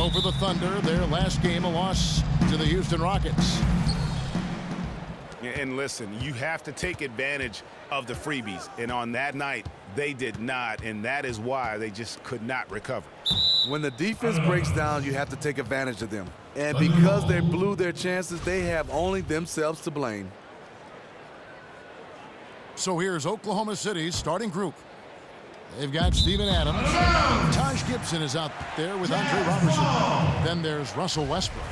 So for the Thunder, their last game, a loss to the Houston Rockets. And listen, you have to take advantage of the freebies. And on that night, they did not. And that is why they just could not recover. When the defense breaks down, you have to take advantage of them. And because they blew their chances, they have only themselves to blame. So here's Oklahoma City's starting group. They've got Steven Adams. Taj Gibson is out there with Andre Robertson. Then there's Russell Westbrook.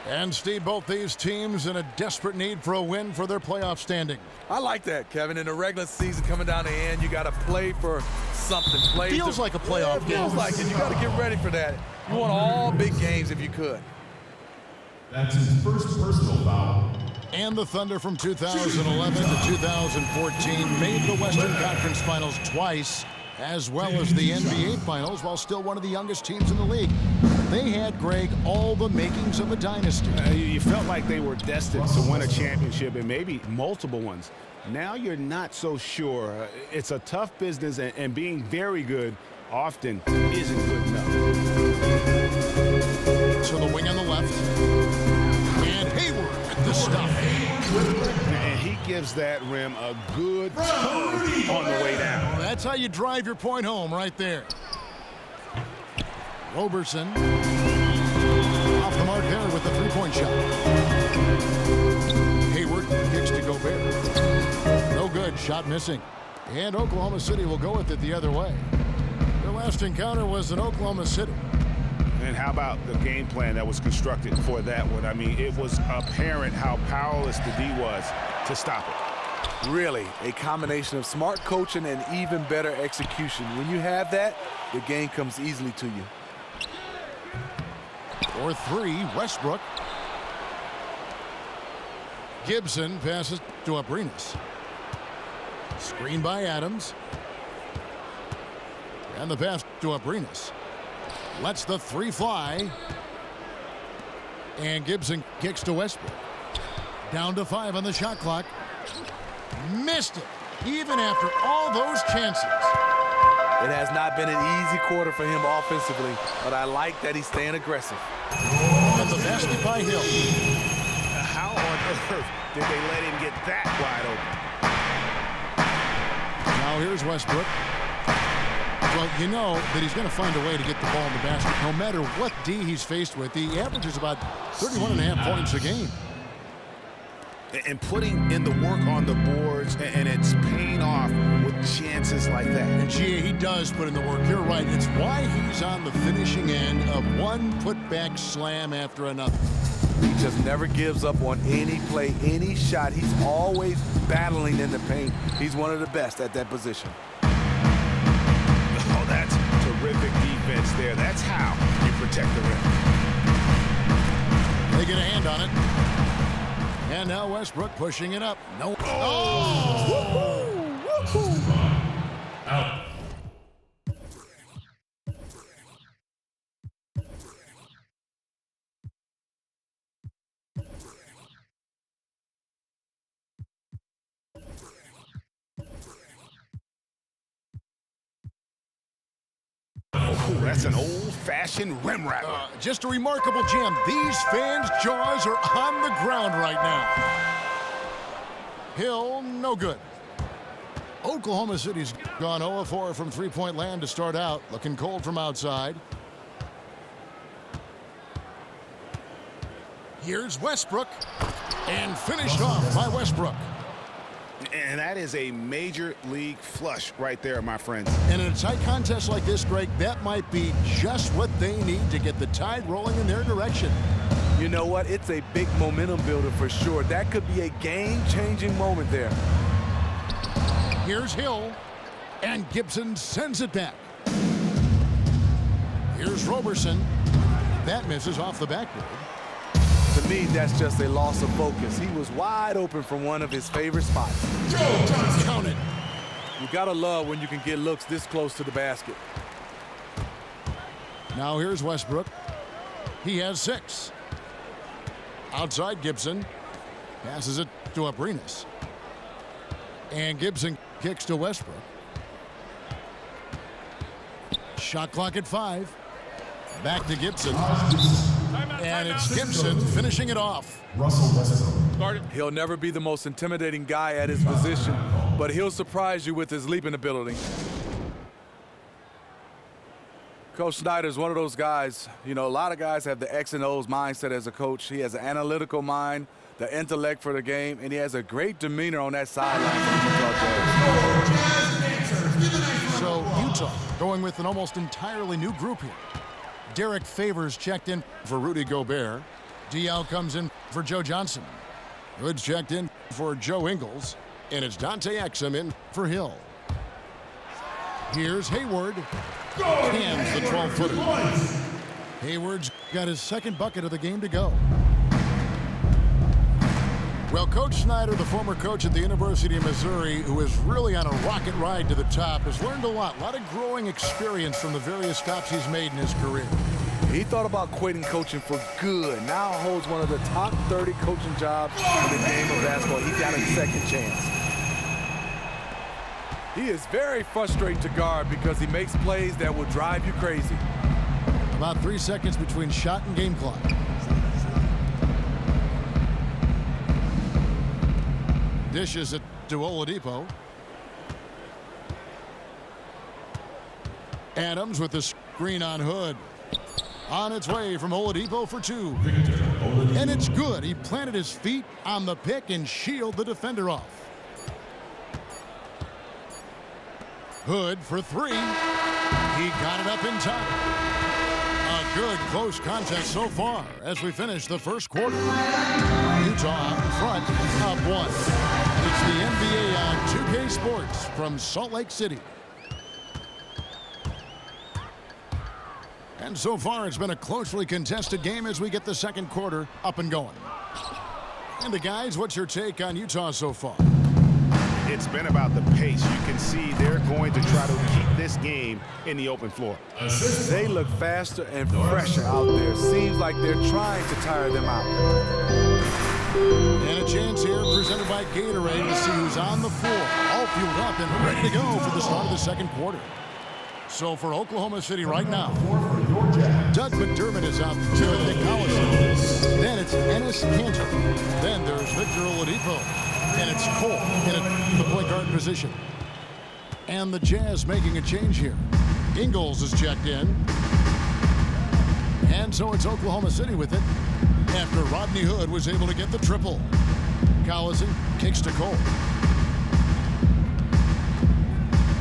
And Steve, both these teams in a desperate need for a win for their playoff standing. I like that, Kevin. In the regular season coming down the end, you got to play for something. Feels like a playoff game. Feels like it. You got to get ready for that. You want all big games if you could. That's his first personal foul. And the Thunder from 2011 to 2014 made the Western Conference Finals twice, as well as the NBA Finals, while still one of the youngest teams in the league. They had, Greg, all the makings of a dynasty. You felt like they were destined to win a championship and maybe multiple ones. Now you're not so sure. It's a tough business, and being very good often isn't good enough. So the wing on the left. And Hayward with the stop. And he gives that rim a good tug on the way down. That's how you drive your point home right there. Roberson off the mark there with the three-point shot. Hayward kicks to Gobert. No good. Shot missing. And Oklahoma City will go with it the other way. Their last encounter was in Oklahoma City. And how about the game plan that was constructed for that one? I mean, it was apparent how powerless the D was to stop it. Really, a combination of smart coaching and even better execution. When you have that, the game comes easily to you. For three, Westbrook. Gibson passes to Abrines. Screen by Adams. And the pass to Abrines. Lets the three fly. And Gibson kicks to Westbrook. Down to 5 on the shot clock. Missed it, even after all those chances. It has not been an easy quarter for him offensively, but I like that he's staying aggressive. And the basket by Hill. How on earth did they let him get that wide open? Now here's Westbrook. Well, you know that he's going to find a way to get the ball in the basket. No matter what D he's faced with, he averages about 31.5 points a game. And putting in the work on the boards, and it's paying off with chances like that. And Gia, he does put in the work. You're right. It's why he's on the finishing end of one putback slam after another. He just never gives up on any play, any shot. He's always battling in the paint. He's one of the best at that position. Oh, that's terrific defense there. That's how you protect the rim. They get a hand on it. And now Westbrook pushing it up. No. Oh! Out. Oh, that's an old-fashioned rim rattler. Just a remarkable jam. These fans' jaws are on the ground right now. Hill, no good. Oklahoma City's gone 0-4 from three-point land to start out. Looking cold from outside. Here's Westbrook. And finished off by Westbrook. And that is a major league flush right there, my friends. And in a tight contest like this, Greg, that might be just what they need to get the tide rolling in their direction. You know what? It's a big momentum builder for sure. That could be a game-changing moment there. Here's Hill, and Gibson sends it back. Here's Roberson. That misses off the backboard. To me, that's just a loss of focus. He was wide open from one of his favorite spots. Count it. You gotta love when you can get looks this close to the basket. Now here's Westbrook. He has 6. Outside Gibson. Passes it to Abrines. And Gibson kicks to Westbrook. Shot clock at 5. Back to Gibson. And it's Gibson finishing it off. Russell Westbrook. He'll never be the most intimidating guy at his position, but he'll surprise you with his leaping ability. Coach Snyder's one of those guys, you know, a lot of guys have the X and O's mindset as a coach. He has an analytical mind, the intellect for the game, and he has a great demeanor on that sideline for the Utah Jazz. So Utah going with an almost entirely new group here. Derek Favors checked in for Rudy Gobert. DL comes in for Joe Johnson. Hood's checked in for Joe Ingles. And it's Dante Exum in for Hill. Here's Hayward. Cams the 12-footer. Hayward's got his second bucket of the game to go. Well, Coach Snyder, the former coach at the University of Missouri, who is really on a rocket ride to the top, has learned a lot of growing experience from the various stops he's made in his career. He thought about quitting coaching for good. Now holds one of the top 30 coaching jobs in the game of basketball. He got a second chance. He is very frustrating to guard because he makes plays that will drive you crazy. About 3 seconds between shot and game clock. Dishes it to Oladipo. Adams with the screen on Hood. On its way from Oladipo for two. And it's good. He planted his feet on the pick and shielded the defender off. Hood for three. He got it up in time. A good close contest so far as we finish the first quarter. Utah in front, up one. It's the NBA on 2K Sports from Salt Lake City. And so far, it's been a closely contested game as we get the second quarter up and going. And the guys, what's your take on Utah so far? It's been about the pace. You can see they're going to try to keep this game in the open floor. They look faster and fresher out there. Seems like they're trying to tire them out. And a chance here presented by Gatorade to see who's on the floor. All fueled up and ready to go for the start of the second quarter. So for Oklahoma City right now, Doug McDermott is out to Nick Collison. Then it's Enes Kanter. Then there's Victor Oladipo. And it's Cole in the point guard position. And the Jazz making a change here. Ingles is checked in. And so it's Oklahoma City with it after Rodney Hood was able to get the triple. Collison kicks to Cole.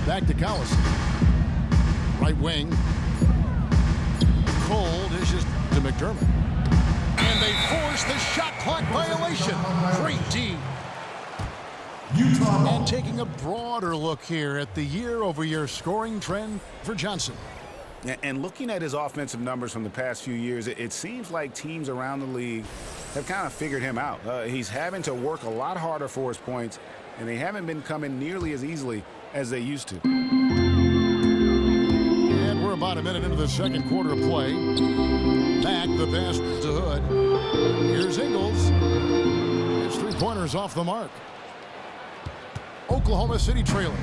Back to Collison. Right wing. Cole dishes to McDermott. And they force the shot clock violation. Great D. Utah. And taking a broader look here at the year-over-year scoring trend for Johnson. And looking at his offensive numbers from the past few years, it seems like teams around the league have kind of figured him out. He's having to work a lot harder for his points, and they haven't been coming nearly as easily as they used to. And we're about a minute into the second quarter of play. Back the pass to Hood. Here's Ingles. His three-pointers off the mark. Oklahoma City trailing.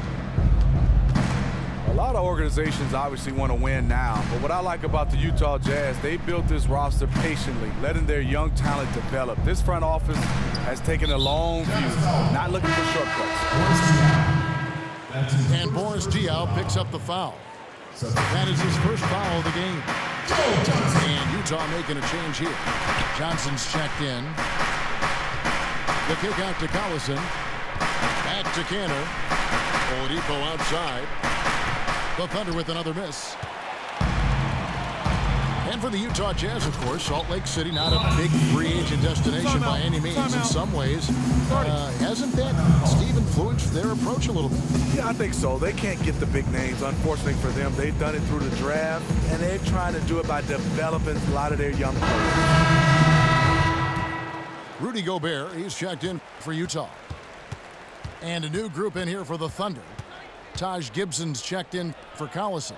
A lot of organizations obviously want to win now, but what I like about the Utah Jazz, they built this roster patiently, letting their young talent develop. This front office has taken a long view, not looking for shortcuts. And Boris Diaw picks up the foul. That is his first foul of the game. And Utah making a change here. Johnson's checked in. The kick out to Collison. Back to Kanter. Oladipo outside. The Thunder with another miss. And for the Utah Jazz, of course, Salt Lake City, not a big free agent destination by any means. In some ways, hasn't that, Steve, influenced their approach a little bit? Yeah, I think so. They can't get the big names, unfortunately for them. They've done it through the draft, and they're trying to do it by developing a lot of their young players. Rudy Gobert, he's checked in for Utah. And a new group in here for the Thunder. Taj Gibson's checked in for Collison.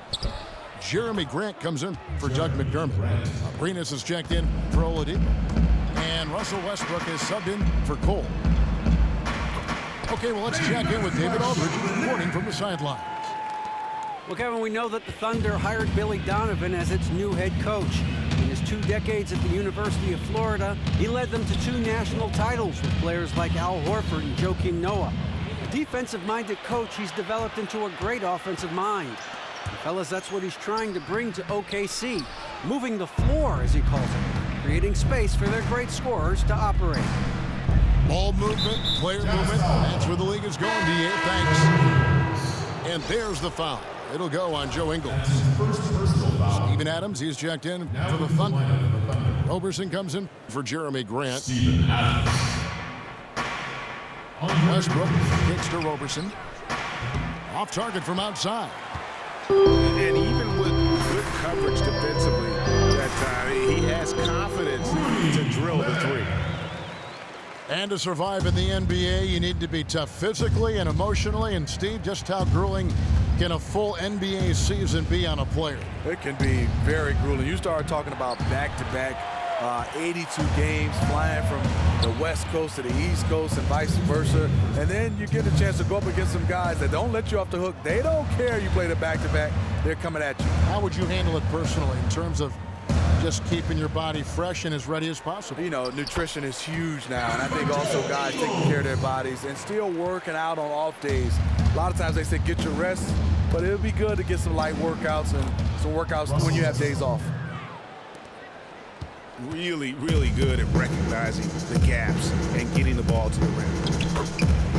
Jeremy Grant comes in for Doug McDermott. Arenas is checked in for Oladipo. And Russell Westbrook is subbed in for Cole. Okay, well, let's check in with David Aldridge reporting from the sidelines. Well, Kevin, we know that the Thunder hired Billy Donovan as its new head coach. In his 2 decades at the University of Florida, he led them to 2 national titles with players like Al Horford and Joakim Noah. A defensive-minded coach, he's developed into a great offensive mind. And fellas, that's what he's trying to bring to OKC, moving the floor, as he calls it, creating space for their great scorers to operate. Ball movement, player movement. That's where the league is going, D.A. Thanks. And there's the foul. It'll go on Joe Ingles. First personal foul. Steven Adams, he's checked in for the Thunder. Roberson comes in for Jeremy Grant. Steven Adams. Westbrook kicks to Roberson. Off target from outside. And even with good coverage defensively that time, he has confidence to drill the 3. And to survive in the NBA, you need to be tough physically and emotionally. And Steve, just how grueling can a full NBA season be on a player? It can be very grueling. You start talking about back-to-back 82 games, flying from the West Coast to the East Coast and vice versa. And then you get a chance to go up against some guys that don't let you off the hook. They don't care you play the back-to-back. They're coming at you. How would you handle it personally in terms of just keeping your body fresh and as ready as possible? You know, nutrition is huge now, and I think also guys taking care of their bodies and still working out on off days. A lot of times they say get your rest, but it would be good to get some light workouts and some workouts when you have days off. Really, really good at recognizing the gaps and getting the ball to the rim.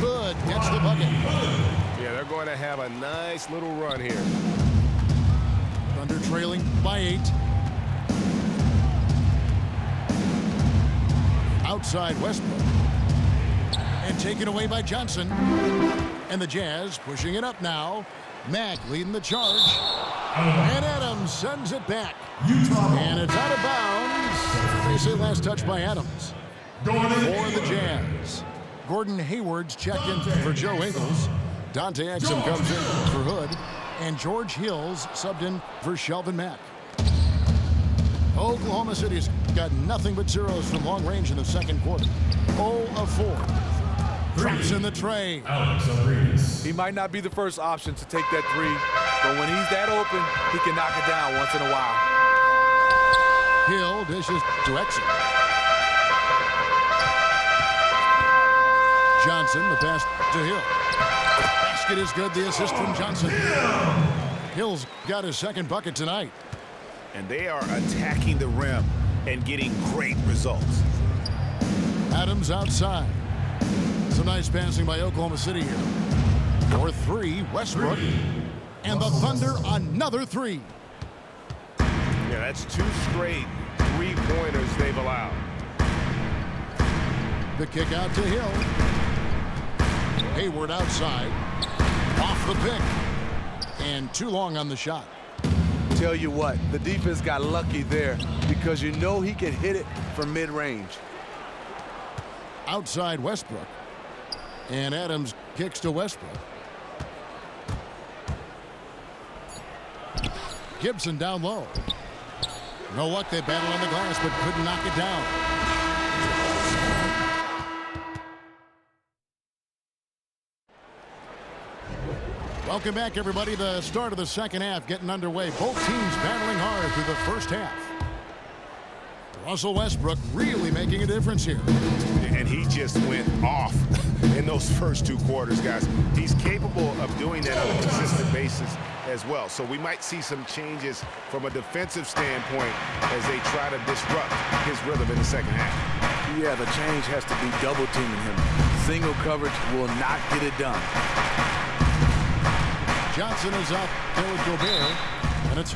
Good, gets the bucket. Yeah, they're going to have a nice little run here. Thunder trailing by 8. Outside Westbrook. And taken away by Johnson. And the Jazz pushing it up now. Mack leading the charge. And Adams sends it back. And it's out of bounds. They say last touch by Adams. For the Jazz. Gordon Hayward's checked in for Joe Ingles. Dante Exum comes in for Hood. And George Hills subbed in for Shelvin Mack. Oklahoma City's got nothing but zeros from long range in the second quarter. 0 of 4. Drops in the tray. Alex Rodriguez. He might not be the first option to take that 3, but when he's that open, he can knock it down once in a while. Hill dishes to Exum. Johnson, the pass to Hill. Basket is good, the assist from Johnson. Hill's got his second bucket tonight. And they are attacking the rim and getting great results. Adams outside. Some nice passing by Oklahoma City here. For 3, Westbrook. And the Thunder another 3. Yeah, that's 2 straight 3-pointers they've allowed. The kick out to Hill. Hayward outside. Off the pick. And too long on the shot. Tell you what, the defense got lucky there because you know he can hit it from mid-range. Outside Westbrook. And Adams kicks to Westbrook. Gibson down low. No luck, they battled on the glass but couldn't knock it down. Welcome back, everybody. The start of the second half getting underway. Both teams battling hard through the first half. Russell Westbrook really making a difference here. And he just went off in those first 2 quarters, guys. He's capable of doing that on a consistent basis as well. So we might see some changes from a defensive standpoint as they try to disrupt his rhythm in the second half. Yeah, the change has to be double teaming him. Single coverage will not get it done. Johnson is out there with Gobert, and it's